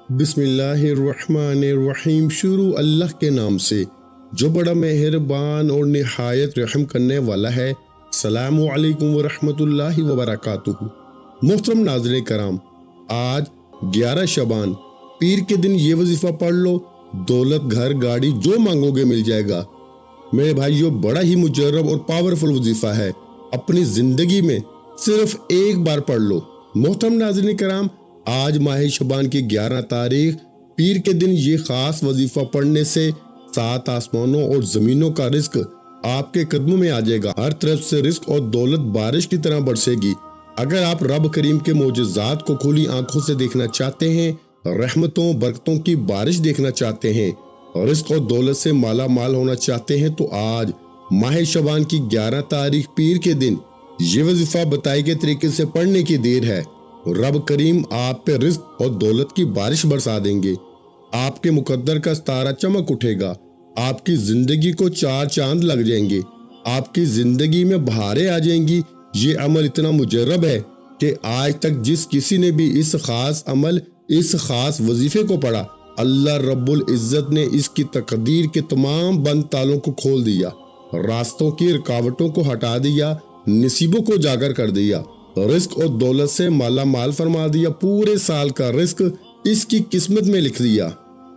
بسم اللہ الرحمن الرحیم۔ شروع اللہ کے نام سے جو بڑا مہربان اور نہایت رحم کرنے والا ہے۔ السلام علیکم ورحمۃ اللہ وبرکاتہ۔ محترم ناظرین کرام، آج 11 شعبان پیر کے دن یہ وظیفہ پڑھ لو، دولت گھر گاڑی جو مانگو گے مل جائے گا۔ میرے بھائیو، بڑا ہی مجرب اور پاورفل وظیفہ ہے، اپنی زندگی میں صرف ایک بار پڑھ لو۔ محترم ناظرین کرام، آج ماہ شعبان کی 11 تاریخ پیر کے دن یہ خاص وظیفہ پڑھنے سے 7 آسمانوں اور زمینوں کا رزق آپ کے قدموں میں آ جائے گا۔ ہر طرف سے رزق اور دولت بارش کی طرح برسے گی۔ اگر آپ رب کریم کے معجزات کو کھلی آنکھوں سے دیکھنا چاہتے ہیں، رحمتوں برکتوں کی بارش دیکھنا چاہتے ہیں، رزق اور دولت سے مالا مال ہونا چاہتے ہیں، تو آج ماہ شعبان کی 11 تاریخ پیر کے دن یہ وظیفہ بتائے گئے طریقے سے پڑھنے کی دیر ہے۔ رب کریم آپ پہ رزق اور دولت کی بارش برسا دیں گے۔ آپ کے مقدر کا ستارہ چمک اٹھے گا۔ آپ کی زندگی کو 4 چاند لگ جائیں گے۔ آپ کی زندگی میں بہاریں آ جائیں گی۔ یہ عمل اتنا مجرب ہے کہ آج تک جس کسی نے بھی اس خاص عمل، اس خاص وظیفے کو پڑھا، اللہ رب العزت نے اس کی تقدیر کے تمام بند تالوں کو کھول دیا، راستوں کی رکاوٹوں کو ہٹا دیا، نصیبوں کو اجاگر کر دیا، رزق اور دولت سے مالا مال فرما دیا، پورے سال کا رزق اس کی قسمت میں لکھ دیا۔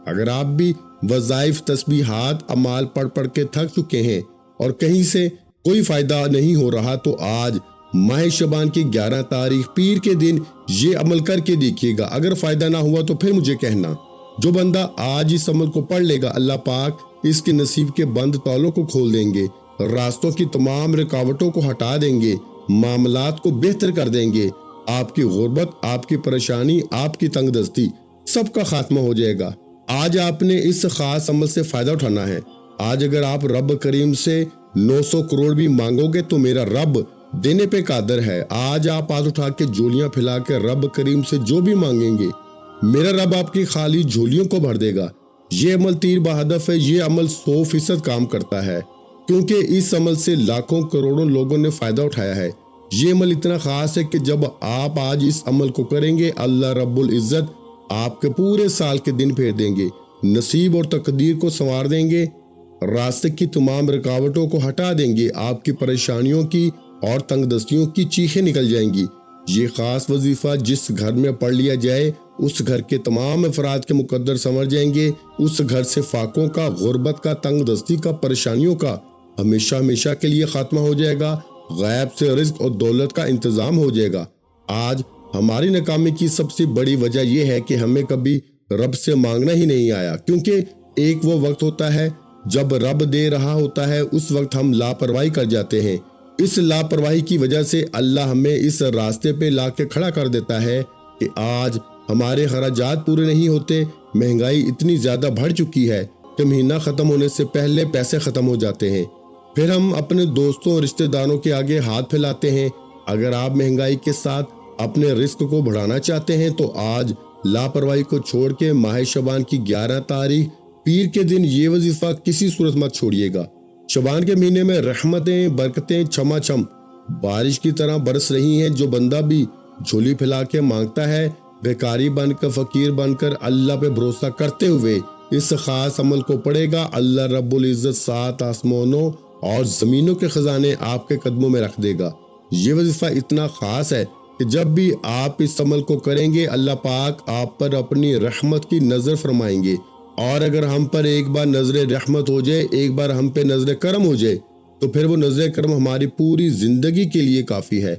اگر آپ بھی وظائف، تسبیحات، اعمال پڑھ کے تھک چکے ہیں اور کہیں سے کوئی فائدہ نہیں ہو رہا، تو آج ماہ شعبان کی 11 تاریخ پیر کے دن یہ عمل کر کے دیکھیے گا۔ اگر فائدہ نہ ہوا تو پھر مجھے کہنا۔ جو بندہ آج اس عمل کو پڑھ لے گا، اللہ پاک اس کے نصیب کے بند تالوں کو کھول دیں گے، راستوں کی تمام رکاوٹوں کو ہٹا دیں گے، معاملات کو بہتر کر دیں گے۔ آپ کی غربت، آپ کی پریشانی، آپ کی تنگ دستی سب کا خاتمہ ہو جائے گا۔ آج آپ نے اس خاص عمل سے فائدہ اٹھانا ہے۔ آج اگر آپ رب کریم سے 900 کروڑ بھی مانگو گے تو میرا رب دینے پہ قادر ہے۔ آج آپ ہاتھ اٹھا کے جھولیاں پھیلا کے رب کریم سے جو بھی مانگیں گے، میرا رب آپ کی خالی جھولیوں کو بھر دے گا۔ یہ عمل تیر بہدف ہے، یہ عمل 100% کام کرتا ہے، کیونکہ اس عمل سے لاکھوں کروڑوں لوگوں نے فائدہ اٹھایا ہے۔ یہ عمل اتنا خاص ہے کہ جب آپ آج اس عمل کو کریں گے، اللہ رب العزت آپ کے پورے سال کے دن پھیر دیں گے، نصیب اور تقدیر کو سنوار دیں گے، راستے کی تمام رکاوٹوں کو ہٹا دیں گے، آپ کی پریشانیوں کی اور تنگ دستیوں کی چیخیں نکل جائیں گی۔ یہ خاص وظیفہ جس گھر میں پڑھ لیا جائے، اس گھر کے تمام افراد کے مقدر سنور جائیں گے، اس گھر سے فاقوں کا، غربت کا، تنگ دستی کا، پریشانیوں کا ہمیشہ ہمیشہ کے لیے خاتمہ ہو جائے گا، غیب سے رزق اور دولت کا انتظام ہو جائے گا۔ آج ہماری ناکامی کی سب سے بڑی وجہ یہ ہے کہ ہمیں کبھی رب سے مانگنا ہی نہیں آیا، کیونکہ ایک وہ وقت ہوتا ہے جب رب دے رہا ہوتا ہے، اس وقت ہم لاپرواہی کر جاتے ہیں۔ اس لاپرواہی کی وجہ سے اللہ ہمیں اس راستے پہ لا کے کھڑا کر دیتا ہے کہ آج ہمارے خراجات پورے نہیں ہوتے، مہنگائی اتنی زیادہ بڑھ چکی ہے کہ مہینہ ختم ہونے سے پہلے پیسے ختم ہو جاتے ہیں۔ پھر ہم اپنے دوستوں اور رشتہ داروں کے آگے ہاتھ پھیلاتے ہیں۔ اگر آپ مہنگائی کے ساتھ اپنے رزق کو بڑھانا چاہتے ہیں تو آج لاپرواہی کو چھوڑ کے ماہ شعبان کی 11 تاریخ پیر کے دن یہ وظیفہ کسی صورت مت چھوڑیے گا۔ شعبان کے مہینے میں رحمتیں، برکتیں چھما چھم بارش کی طرح برس رہی ہیں۔ جو بندہ بھی جھولی پھیلا کے مانگتا ہے، بھیکاری بن کر، فقیر بن کر، اللہ پہ بھروسہ کرتے ہوئے اس خاص عمل کو پڑھے گا، اللہ رب العزت 7 آسمانوں اور زمینوں کے خزانے آپ کے قدموں میں رکھ دے گا۔ یہ وظیفہ اتنا خاص ہے کہ جب بھی آپ اس عمل کو کریں گے، اللہ پاک آپ پر اپنی رحمت کی نظر فرمائیں گے، اور اگر ہم پر ایک بار نظر رحمت ہو جائے، ایک بار ہم پہ نظر کرم ہو جائے، تو پھر وہ نظر کرم ہماری پوری زندگی کے لیے کافی ہے۔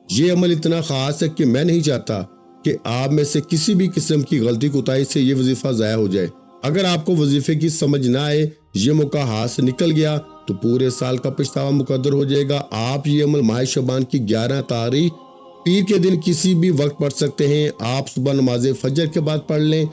یہ عمل اتنا خاص ہے کہ میں نہیں چاہتا کہ آپ میں سے کسی بھی قسم کی غلطی کوتاہی سے یہ وظیفہ ضائع ہو جائے۔ اگر آپ کو وظیفے کی سمجھ نہ آئے، یہ موقع ہاتھ سے نکل گیا، تو پورے سال کا پچھتاوا مقدر ہو جائے گا۔ آپ یہ عمل ماہ شعبان کی 11 تاریخ پیر کے دن کسی بھی وقت پڑھ سکتے ہیں۔ آپ صبح نماز فجر کے بعد پڑھ لیں،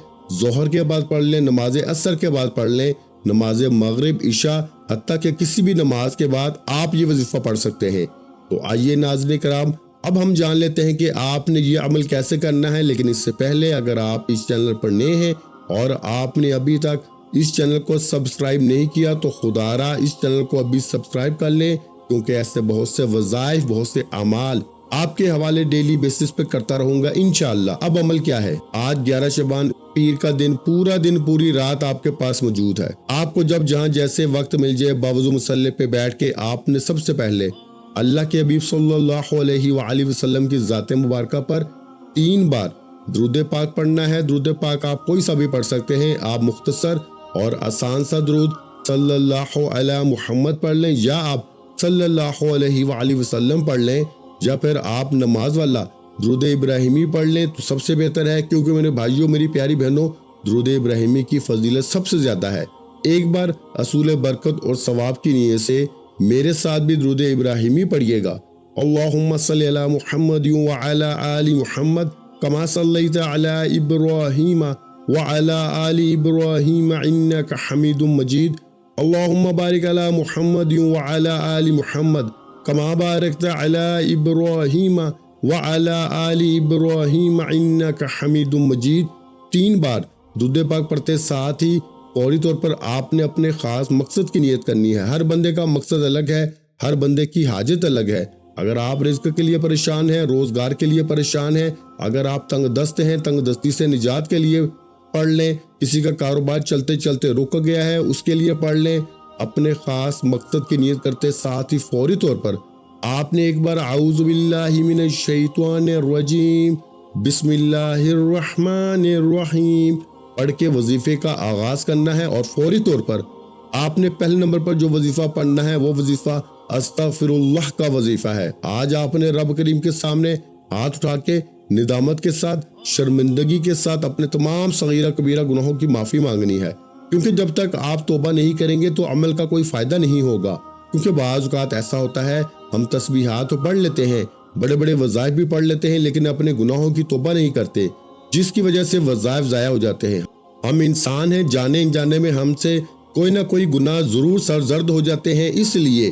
ظہر کے بعد پڑھ لیں، نماز عصر کے بعد پڑھ لیں، نماز مغرب، عشاء، حتیٰ کہ کسی بھی نماز کے بعد آپ یہ وظیفہ پڑھ سکتے ہیں۔ تو آئیے ناظرین کرام، اب ہم جان لیتے ہیں کہ آپ نے یہ عمل کیسے کرنا ہے۔ لیکن اس سے پہلے اگر آپ اس چینل پر نئے ہیں اور آپ نے ابھی تک اس چینل کو سبسکرائب نہیں کیا، تو خدا را اس چینل کو ابھی سبسکرائب کر لیں، کیونکہ ایسے بہت سے وظائف، بہت سے اعمال آپ کے حوالے ڈیلی بیسس پہ کرتا رہوں گا انشاءاللہ۔ اب عمل کیا ہے؟ آج 11 شعبان پیر کا دن، پورا دن پوری رات آپ کے پاس موجود ہے۔ آپ کو جب جہاں جیسے وقت مل جائے باوضو مصلی پہ بیٹھ کے آپ نے سب سے پہلے اللہ کے حبیب صلی اللہ علیہ وآلہ وسلم کی ذات مبارکہ پر 3 بار درود پاک پڑھنا ہے۔ درود پاک آپ کوئی سا بھی پڑھ سکتے ہیں، آپ مختصر اور آسان سا درود صلی اللہ علیہ محمد پڑھ لیں، یا آپ صلی اللہ علیہ وآلہ وسلم پڑھ لیں، یا پھر آپ نماز والا درود ابراہیمی پڑھ لیں تو سب سے بہتر ہے، کیونکہ میرے بھائیوں میری پیاری بہنوں درود ابراہیمی کی فضیلت سب سے زیادہ ہے۔ ایک بار اصول برکت اور ثواب کی نیت سے میرے ساتھ بھی درود ابراہیمی پڑھیے گا۔ اللہم صلی علی محمد وعلی آل محمد کما صلیت علی ابراہیم وعلی آل ابراہیم انک حمید مجید۔ اللہم بارک علی محمد وعلی آل محمد کما بارکت علی ابراہیم وعلی آل ابراہیم انک حمید مجید۔ 3 بار درود پاک پڑھتے ساتھ ہی فوری طور پر آپ نے اپنے خاص مقصد کی نیت کرنی ہے۔ ہر بندے کا مقصد الگ ہے، ہر بندے کی حاجت الگ ہے۔ اگر آپ رزق کے لیے پریشان ہیں، روزگار کے لیے پریشان ہیں، اگر آپ تنگ دست ہیں، تنگ دستی سے نجات کے لیے پڑھ لیں، کسی کا کاروبار چلتے چلتے رک گیا ہے اس کے لیے پڑھ لیں۔ اپنے خاص مقصد کی نیت کرتے ساتھ ہی فوری طور پر آپ نے ایک بار اعوذ باللہ من الشیطان الرجیم بسم اللہ الرحمن الرحیم پڑھ کے وظیفے کا آغاز کرنا ہے، اور فوری طور پر آپ نے پہلے نمبر پر جو وظیفہ پڑھنا ہے وہ وظیفہ استغفر اللہ کا وظیفہ ہے۔ آج آپ نے رب کریم کے سامنے ہاتھ اٹھا کے ندامت کے ساتھ، شرمندگی کے ساتھ اپنے تمام صغیرہ کبیرہ گناہوں کی معافی مانگنی ہے، کیونکہ جب تک آپ توبہ نہیں کریں گے تو عمل کا کوئی فائدہ نہیں ہوگا۔ کیونکہ بعض اوقات ایسا ہوتا ہے ہم تسبیحات تو پڑھ لیتے ہیں، بڑے بڑے وظائف بھی پڑھ لیتے ہیں، لیکن اپنے گناہوں کی توبہ نہیں کرتے، جس کی وجہ سے وظائف ضائع ہو جاتے ہیں۔ ہم انسان ہیں، جانے انجانے میں ہم سے کوئی نہ کوئی گناہ ضرور سرزد ہو جاتے ہیں، اس لیے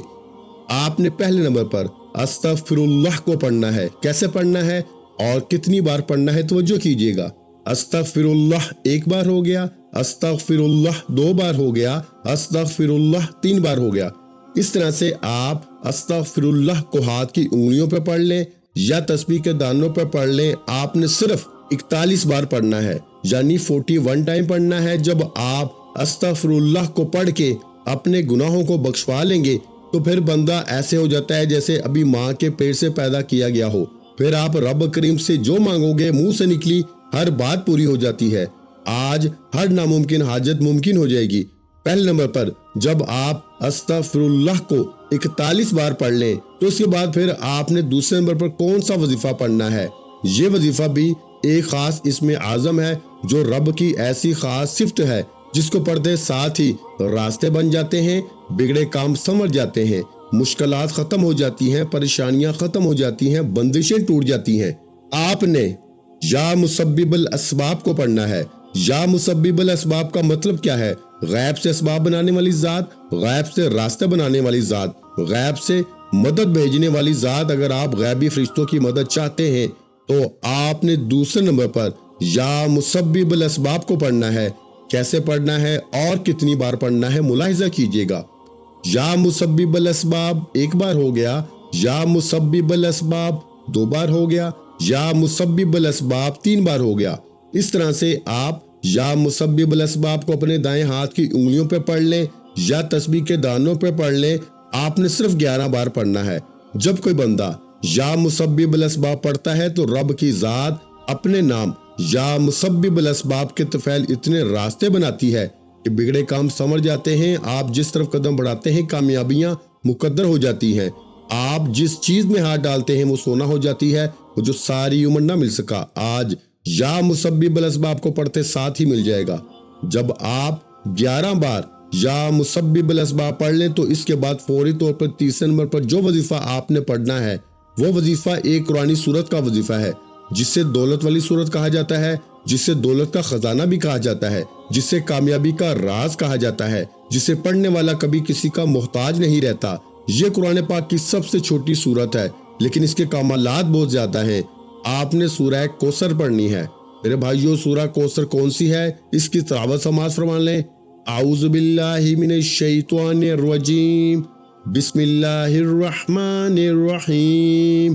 آپ نے پہلے نمبر پر استغفر اللہ کو پڑھنا ہے۔ کیسے پڑھنا ہے اور کتنی بار پڑھنا ہے توجہ کیجیے گا۔ استغفر اللہ 1 بار ہو گیا، استغفر اللہ 2 بار ہو گیا، استغفر اللہ 3 بار ہو گیا۔ اس طرح سے آپ استغفر اللہ کو ہاتھ کی انگلیوں پہ پڑھ لیں یا تسبیح کے دانوں پہ پڑھ لیں۔ آپ نے صرف 41 بار پڑھنا ہے، یعنی 41 ٹائم پڑھنا ہے۔ جب آپ استغفر اللہ کو پڑھ کے اپنے گناہوں کو بخشوا لیں گے تو پھر بندہ ایسے ہو جاتا ہے جیسے ابھی ماں کے پیٹ سے پیدا کیا گیا ہو۔ پھر آپ رب کریم سے جو مانگو گے منہ سے نکلی ہر بات پوری ہو جاتی ہے۔ آج ہر ناممکن حاجت ممکن ہو جائے گی۔ پہلے نمبر پر جب آپ استغفر اللہ کو 41 بار پڑھ لیں تو اس کے بعد پھر آپ نے دوسرے نمبر پر کون سا وظیفہ پڑھنا ہے؟ یہ وظیفہ بھی ایک خاص اسم اعظم ہے جو رب کی ایسی خاص صفت ہے جس کو پڑھتے ساتھ ہی راستے بن جاتے ہیں، بگڑے کام سمجھ جاتے ہیں، مشکلات ختم ہو جاتی ہیں، پریشانیاں ختم ہو جاتی ہیں، بندشیں ٹوٹ جاتی ہیں۔ آپ نے یا مسبب الاسباب کو پڑھنا ہے۔ یا مسبب الاسباب کا مطلب کیا ہے؟ غیب سے اسباب بنانے والی ذات، غیب سے راستے بنانے والی ذات، غیب سے مدد بھیجنے والی ذات۔ اگر آپ غیبی فرشتوں کی مدد چاہتے ہیں تو آپ نے دوسرے نمبر پر یا مسبب الاسباب کو پڑھنا ہے۔ کیسے پڑھنا ہے اور کتنی بار پڑھنا ہے ملاحظہ کیجیے گا۔ یا مسبب الاسباب 1 بار ہو گیا، یا مسبب الاسباب 2 بار ہو گیا، یا مسبب الاسباب 3 بار ہو گیا۔ اس طرح سے آپ یا مسبب الاسباب کو اپنے دائیں ہاتھ کی انگلیوں پہ پڑھ لیں یا تسبیح کے دانوں پہ پڑھ لیں۔ آپ نے صرف 11 بار پڑھنا ہے۔ جب کوئی بندہ یا مسبب الاسباب پڑھتا ہے تو رب کی ذات اپنے نام یا مسبب الاسباب کے طفیل اتنے راستے بناتی ہے کہ بگڑے کام سمجھ جاتے ہیں۔ آپ جس طرف قدم بڑھاتے ہیں کامیابیاں مقدر ہو جاتی ہیں۔ آپ جس چیز میں ہاتھ ڈالتے ہیں وہ سونا ہو جاتی ہے، وہ جو ساری عمر نہ مل سکا آج یا مسبب الاسباب کو پڑھتے ساتھ ہی مل جائے گا۔ جب آپ 11 بار یا مسبب الاسباب پڑھ لیں تو اس کے بعد فوری طور پر تیسرے نمبر پر جو وظیفہ آپ نے پڑھنا ہے وہ وظیفہ ایک قرآنی سورت کا وظیفہ ہے، جس سے دولت والی سورت کہا جاتا ہے، جس سے دولت کا خزانہ بھی کہا جاتا ہے، جس سے کامیابی کا راز کہا جاتا ہے، جسے پڑھنے والا کبھی کسی کا محتاج نہیں رہتا۔ یہ قرآن پاک کی سب سے چھوٹی سورت ہے لیکن اس کے کمالات بہت زیادہ ہیں۔ آپ نے سورہ کوثر پڑھنی ہے۔ میرے بھائیوں، سورہ کوثر کون سی ہے؟ اس کی تلاوت سماعت فرما لیں۔ اعوذ باللہ من الشیطان الرجیم بسم اللہ الرحمن الرحیم